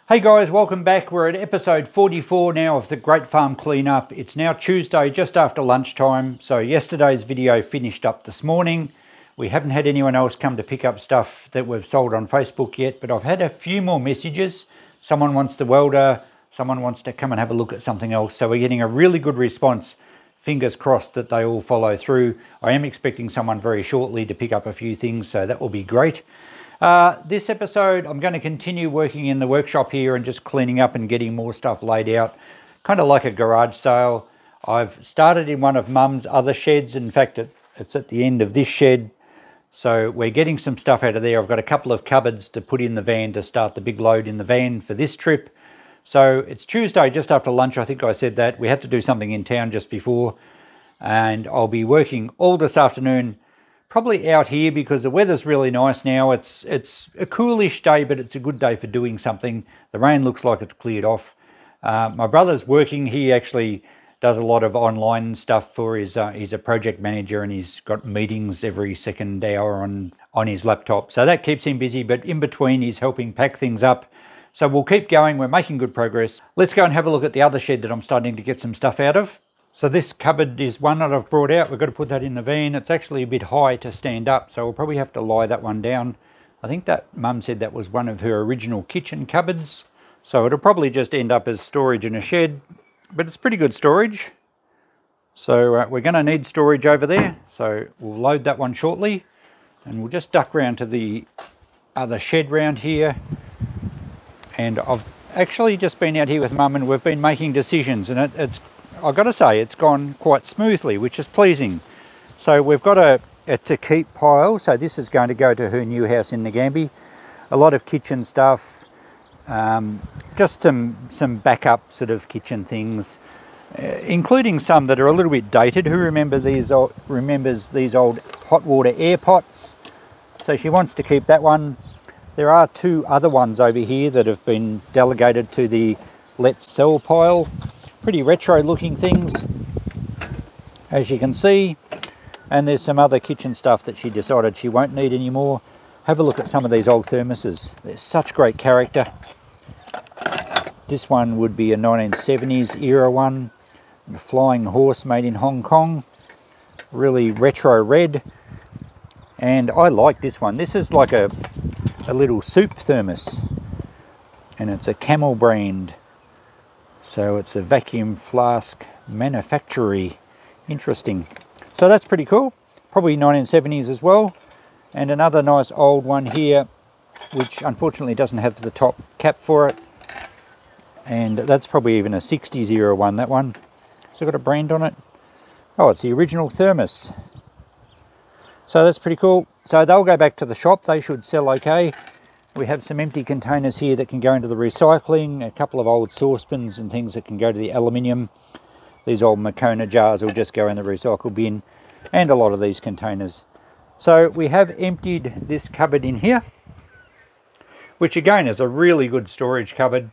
Hey guys, welcome back. We're at episode 44 now of the Great Farm Cleanup. It's now Tuesday, just after lunchtime. So yesterday's video finished up this morning. We haven't had anyone else come to pick up stuff that we've sold on Facebook yet, but I've had a few more messages. Someone wants the welder, someone wants to come and have a look at something else. So we're getting a really good response. Fingers crossed that they all follow through. I am expecting someone very shortly to pick up a few things, so that will be great. This episode, I'm going to continue working in the workshop here and just cleaning up and getting more stuff laid out, kind of like a garage sale. I've started in one of Mum's other sheds. In fact, it's at the end of this shed. So we're getting some stuff out of there. I've got a couple of cupboards to put in the van to start the big load in the van for this trip. So it's Tuesday, just after lunch. I think I said that. We had to do something in town just before. And I'll be working all this afternoon, probably out here because the weather's really nice now. It's a coolish day, but it's a good day for doing something. The rain looks like it's cleared off. My brother's working. He actually does a lot of online stuff for his, he's a project manager and he's got meetings every second hour on his laptop. So that keeps him busy, but in between he's helping pack things up. So we'll keep going. We're making good progress. Let's go and have a look at the other shed that I'm starting to get some stuff out of. So this cupboard is one that I've brought out. We've got to put that in the van. It's actually a bit high to stand up, so we'll probably have to lie that one down. I think that Mum said that was one of her original kitchen cupboards. So it'll probably just end up as storage in a shed, but it's pretty good storage. So we're going to need storage over there. So we'll load that one shortly, and we'll just duck round to the other shed round here. And I've actually just been out here with Mum and we've been making decisions, and I've got to say, it's gone quite smoothly, which is pleasing. So we've got a to keep pile. So this is going to go to her new house in Nagambie. A lot of kitchen stuff, just some backup sort of kitchen things, including some that are a little bit dated. Who remembers these old hot water air pots? So she wants to keep that one. There are two other ones over here that have been delegated to the let's sell pile. Pretty retro looking things, as you can see. And there's some other kitchen stuff that she decided she won't need anymore. Have a look at some of these old thermoses. They're such great character. This one would be a 1970s era one. The Flying Horse made in Hong Kong. Really retro red. And I like this one. This is like a little soup thermos. And it's a Camel brand. So it's a vacuum flask manufacturer. Interesting. So that's pretty cool. Probably 1970s as well. And another nice old one here, which unfortunately doesn't have the top cap for it. And that's probably even a 60s era one, that one. So got a brand on it. Oh, it's the original thermos. So that's pretty cool. So they'll go back to the shop. They should sell okay. We have some empty containers here that can go into the recycling, a couple of old saucepans and things that can go to the aluminium. These old Makona jars will just go in the recycle bin, and a lot of these containers. So we have emptied this cupboard in here, which again is a really good storage cupboard.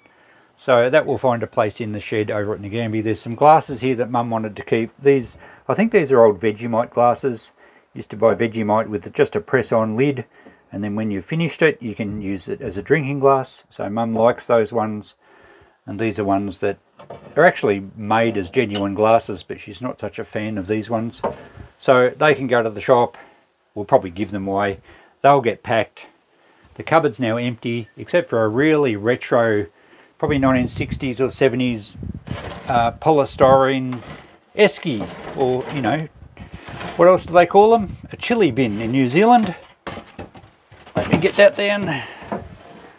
So that will find a place in the shed over at Nagambie. There's some glasses here that Mum wanted to keep. These, I think these are old Vegemite glasses. Used to buy Vegemite with just a press-on lid. And then when you've finished it, you can use it as a drinking glass. So Mum likes those ones. And these are ones that are actually made as genuine glasses, but she's not such a fan of these ones. So they can go to the shop. We'll probably give them away. They'll get packed. The cupboard's now empty, except for a really retro, probably 1960s or 70s polystyrene esky, or, you know, what else do they call them? A chili bin in New Zealand. Let me get that down.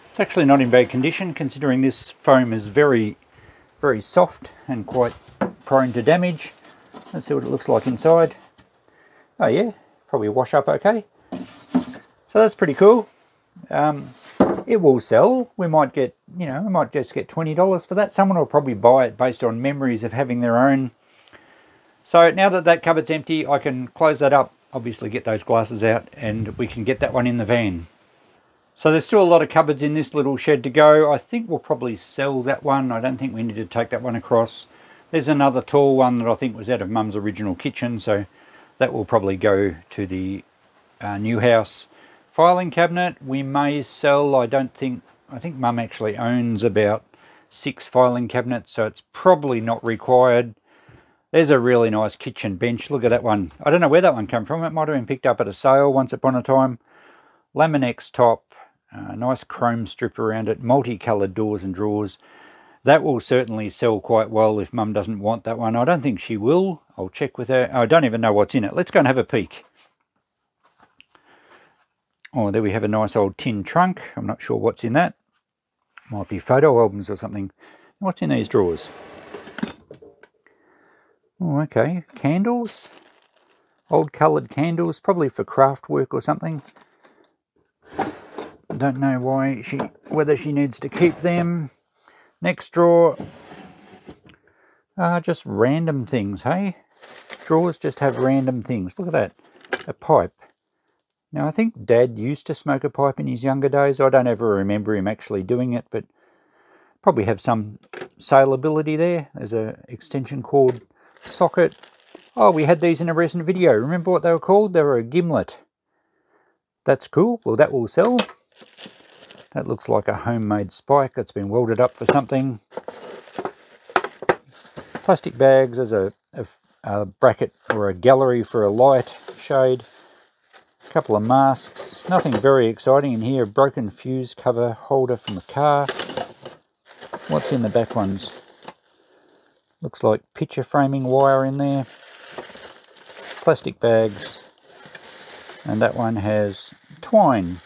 It's actually not in bad condition, considering this foam is very, very soft and quite prone to damage. Let's see what it looks like inside. Oh yeah, probably wash up okay. So that's pretty cool. It will sell. We might get, you know, we might just get $20 for that. Someone will probably buy it based on memories of having their own. So now that that cupboard's empty, I can close that up, obviously get those glasses out, and we can get that one in the van. So there's still a lot of cupboards in this little shed to go. I think we'll probably sell that one. I don't think we need to take that one across. There's another tall one that I think was out of Mum's original kitchen, so that will probably go to the new house. Filing cabinet we may sell. I don't think I think Mum actually owns about 6 filing cabinets, so it's probably not required. There's a really nice kitchen bench. Look at that one. I don't know where that one came from. It might have been picked up at a sale once upon a time. Laminex top, nice chrome strip around it, multicoloured doors and drawers. That will certainly sell quite well if Mum doesn't want that one. I don't think she will. I'll check with her. I don't even know what's in it. Let's go and have a peek. Oh, there we have a nice old tin trunk. I'm not sure what's in that. Might be photo albums or something. What's in these drawers? Oh, okay. Candles. Old coloured candles, probably for craft work or something. Don't know whether she needs to keep them. Next drawer. Just random things, hey? Drawers just have random things. Look at that. A pipe. Now, I think Dad used to smoke a pipe in his younger days. I don't ever remember him actually doing it, but probably have some saleability there. There's an extension cord socket. Oh, we had these in a recent video. Remember what they were called? They were a gimlet. That's cool. Well, that will sell. That looks like a homemade spike that's been welded up for something. Plastic bags as a bracket or a gallery for a light shade. A couple of masks. Nothing very exciting in here. A broken fuse cover holder from a car. What's in the back ones? Looks like picture framing wire in there. Plastic bags. And that one has twine.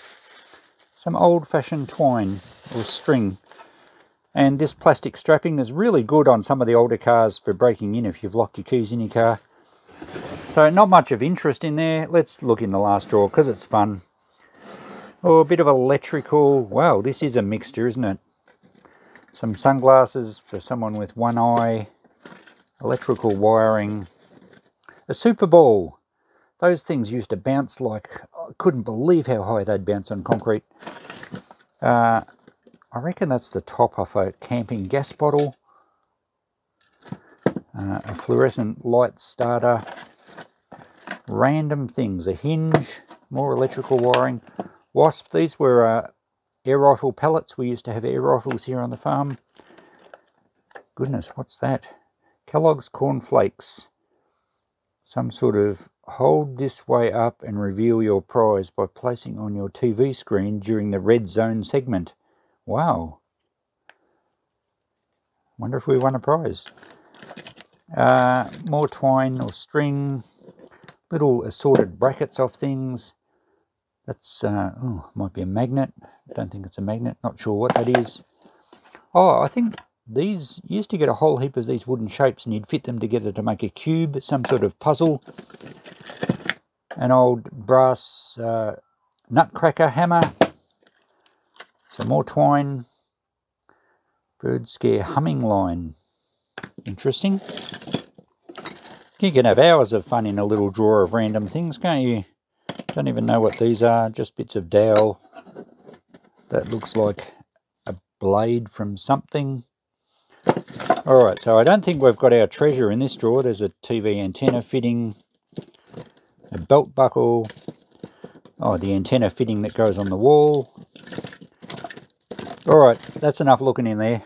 Some old-fashioned twine or string. And this plastic strapping is really good on some of the older cars for breaking in if you've locked your keys in your car. So not much of interest in there. Let's look in the last drawer because it's fun. Oh, a bit of electrical. Wow, this is a mixture, isn't it? Some sunglasses for someone with one eye. Electrical wiring. A Super Ball. Those things used to bounce like... I couldn't believe how high they'd bounce on concrete. I reckon that's the top off a camping gas bottle. A fluorescent light starter. Random things. A hinge. More electrical wiring. Wasp. These were air rifle pellets. We used to have air rifles here on the farm. Goodness, what's that? Kellogg's Corn Flakes. Some sort of hold this way up and reveal your prize by placing on your TV screen during the red zone segment. Wow. Wonder if we won a prize. More twine or string. Little assorted brackets of things. That's, might be a magnet. Don't think it's a magnet. Not sure what that is. Oh, I think these, you used to get a whole heap of these wooden shapes and you'd fit them together to make a cube, some sort of puzzle. An old brass nutcracker hammer. Some more twine. Bird scare humming line. Interesting. You can have hours of fun in a little drawer of random things, can't you? Don't even know what these are. Just bits of dowel. That looks like a blade from something. Alright, so I don't think we've got our treasure in this drawer. There's a TV antenna fitting. A belt buckle. Oh, the antenna fitting that goes on the wall. Alright, that's enough looking in there.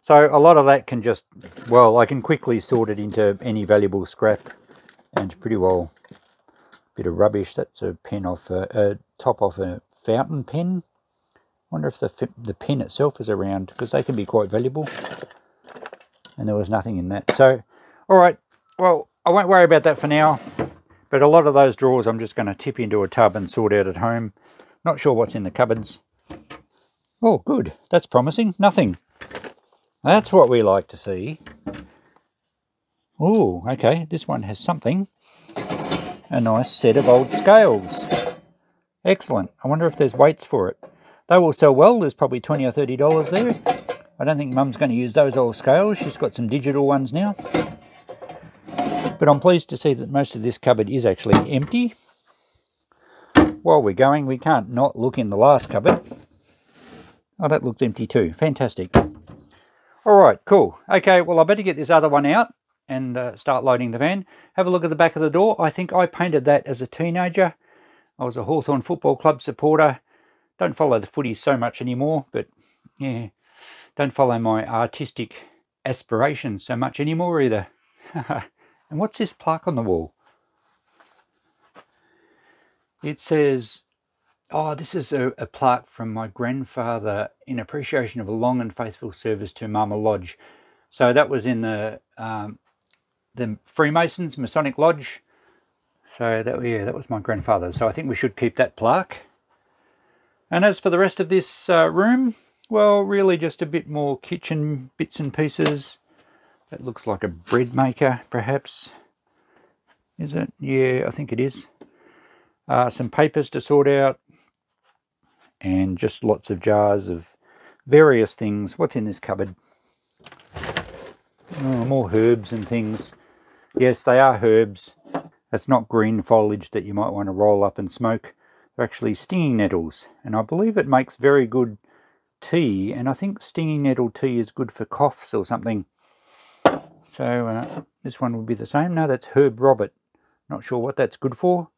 So a lot of that can just, well, I can quickly sort it into any valuable scrap. And pretty well, bit of rubbish. That's a pen off, a top off a fountain pen. Wonder if the pen itself is around, because they can be quite valuable. And there was nothing in that. So, alright, well, I won't worry about that for now. But a lot of those drawers I'm just going to tip into a tub and sort out at home. Not sure what's in the cupboards. Oh, good. That's promising. Nothing. That's what we like to see. Oh, okay. This one has something. A nice set of old scales. Excellent. I wonder if there's weights for it. They will sell well. There's probably $20 or $30 there. I don't think Mum's going to use those old scales. She's got some digital ones now. But I'm pleased to see that most of this cupboard is actually empty. While we're going, we can't not look in the last cupboard. Oh, that looks empty too. Fantastic. Alright, cool. Okay, well I better get this other one out and start loading the van. Have a look at the back of the door. I think I painted that as a teenager. I was a Hawthorn Football Club supporter. Don't follow the footy so much anymore, but Yeah, don't follow my artistic aspirations so much anymore either. And what's this plaque on the wall? It says, oh, this is a plaque from my grandfather in appreciation of a long and faithful service to Mama Lodge. So that was in the Freemasons Masonic Lodge. So that was my grandfather. So I think we should keep that plaque. And as for the rest of this room, well, really just a bit more kitchen bits and pieces. That looks like a bread maker, perhaps. Is it? Yeah, I think it is. Some papers to sort out. And just lots of jars of various things. What's in this cupboard? Oh, more herbs and things. Yes, they are herbs. That's not green foliage that you might want to roll up and smoke. They're actually stinging nettles. And I believe it makes very good tea. And I think stinging nettle tea is good for coughs or something. So this one would be the same. No, that's herb Robert. Not sure what that's good for.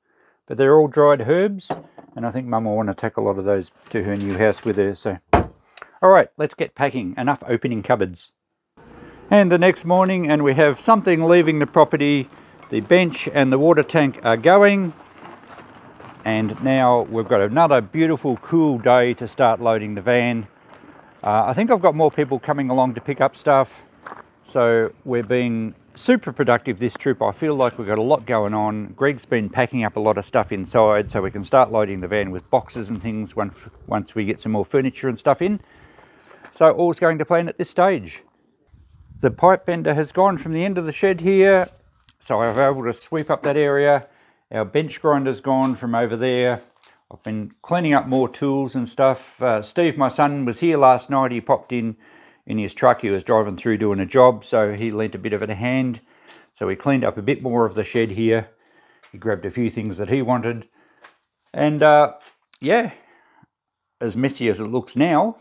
But they're all dried herbs. And I think Mum will want to take a lot of those to her new house with her. So, all right, let's get packing. Enough opening cupboards. And the next morning, and we have something leaving the property. The bench and the water tank are going. And now we've got another beautiful, cool day to start loading the van. I think I've got more people coming along to pick up stuff. So we're being super productive this trip. I feel like we've got a lot going on. Greg's been packing up a lot of stuff inside so we can start loading the van with boxes and things once we get some more furniture and stuff in. So all's going to plan at this stage. The pipe bender has gone from the end of the shed here, so I was able to sweep up that area. Our bench grinder's gone from over there. I've been cleaning up more tools and stuff. Steve, my son, was here last night. He popped in his truck. He was driving through doing a job, so he lent a bit of a hand. So we cleaned up a bit more of the shed here. He grabbed a few things that he wanted. And yeah, as messy as it looks now,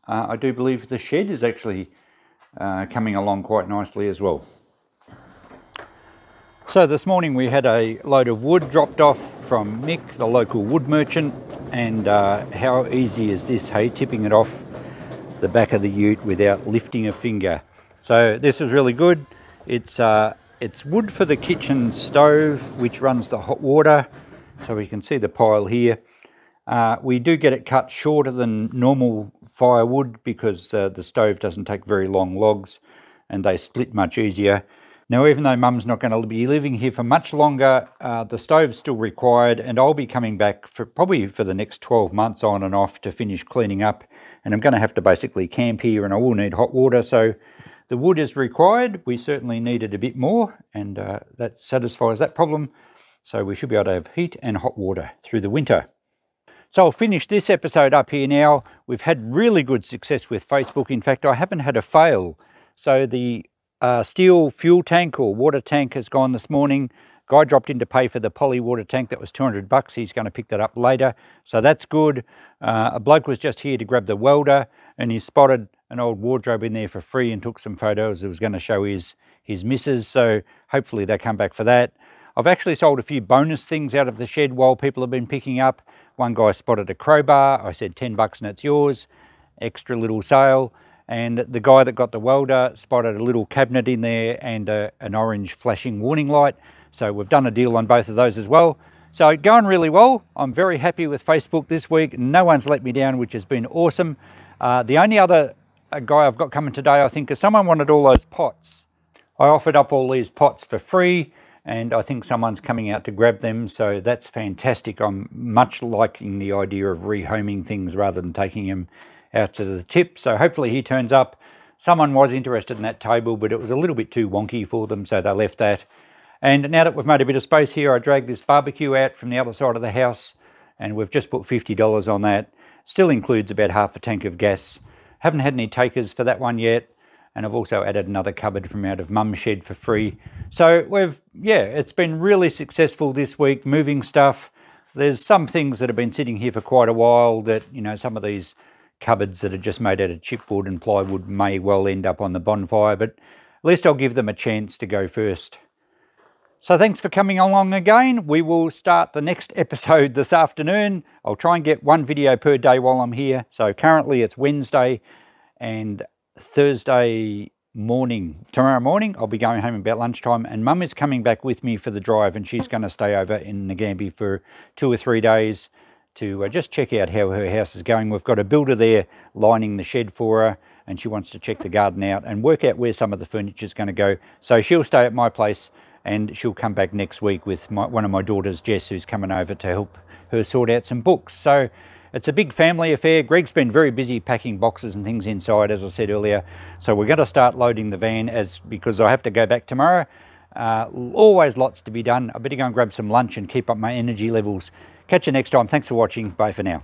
I do believe the shed is actually coming along quite nicely as well. So this morning we had a load of wood dropped off from Mick, the local wood merchant, and how easy is this, hey, tipping it off the back of the ute without lifting a finger. So this is really good. It's wood for the kitchen stove, which runs the hot water, so we can see the pile here. We do get it cut shorter than normal firewood because the stove doesn't take very long logs and they split much easier. Now, even though Mum's not going to be living here for much longer, the stove's still required, and I'll be coming back probably for the next 12 months on and off to finish cleaning up, and I'm going to have to basically camp here and I will need hot water, so the wood is required. We certainly needed a bit more, and that satisfies that problem, so we should be able to have heat and hot water through the winter. So I'll finish this episode up here now. We've had really good success with Facebook. In fact, I haven't had a fail. So the steel fuel tank or water tank has gone this morning. Guy dropped in to pay for the poly water tank. That was $200. He's going to pick that up later. So that's good. A bloke was just here to grab the welder, and he spotted an old wardrobe in there for free and took some photos. It was going to show his missus. So hopefully they come back for that. I've actually sold a few bonus things out of the shed while people have been picking up. One guy spotted a crowbar. I said $10 and it's yours. Extra little sale. And the guy that got the welder spotted a little cabinet in there and an orange flashing warning light. So we've done a deal on both of those as well. So going really well. I'm very happy with Facebook this week. No one's let me down, which has been awesome. The only other guy I've got coming today, I think, is someone wanted all those pots. I offered up all these pots for free, and I think someone's coming out to grab them, so that's fantastic. I'm much liking the idea of rehoming things rather than taking them out to the tip, so hopefully he turns up. Someone was interested in that table, but it was a little bit too wonky for them, so they left that. And now that we've made a bit of space here, I dragged this barbecue out from the other side of the house, and we've just put $50 on that. Still includes about half a tank of gas. Haven't had any takers for that one yet. And I've also added another cupboard from out of Mum's shed for free. So it's been really successful this week, moving stuff. There's some things that have been sitting here for quite a while that, some of these cupboards that are just made out of chipboard and plywood may well end up on the bonfire, but at least I'll give them a chance to go first. So thanks for coming along again. We will start the next episode this afternoon. I'll try and get one video per day while I'm here. So currently it's Wednesday and Thursday morning. Tomorrow morning I'll be going home about lunchtime, and Mum is coming back with me for the drive, and she's going to stay over in Nagambie for 2 or 3 days to just check out how her house is going. We've got a builder there lining the shed for her, and she wants to check the garden out and work out where some of the furniture is going to go. So she'll stay at my place, and she'll come back next week with one of my daughters, Jess, who's coming over to help her sort out some books. So it's a big family affair. Greg's been very busy packing boxes and things inside, as I said earlier. So we're going to start loading the van because I have to go back tomorrow. Always lots to be done. I better go and grab some lunch and keep up my energy levels. Catch you next time. Thanks for watching. Bye for now.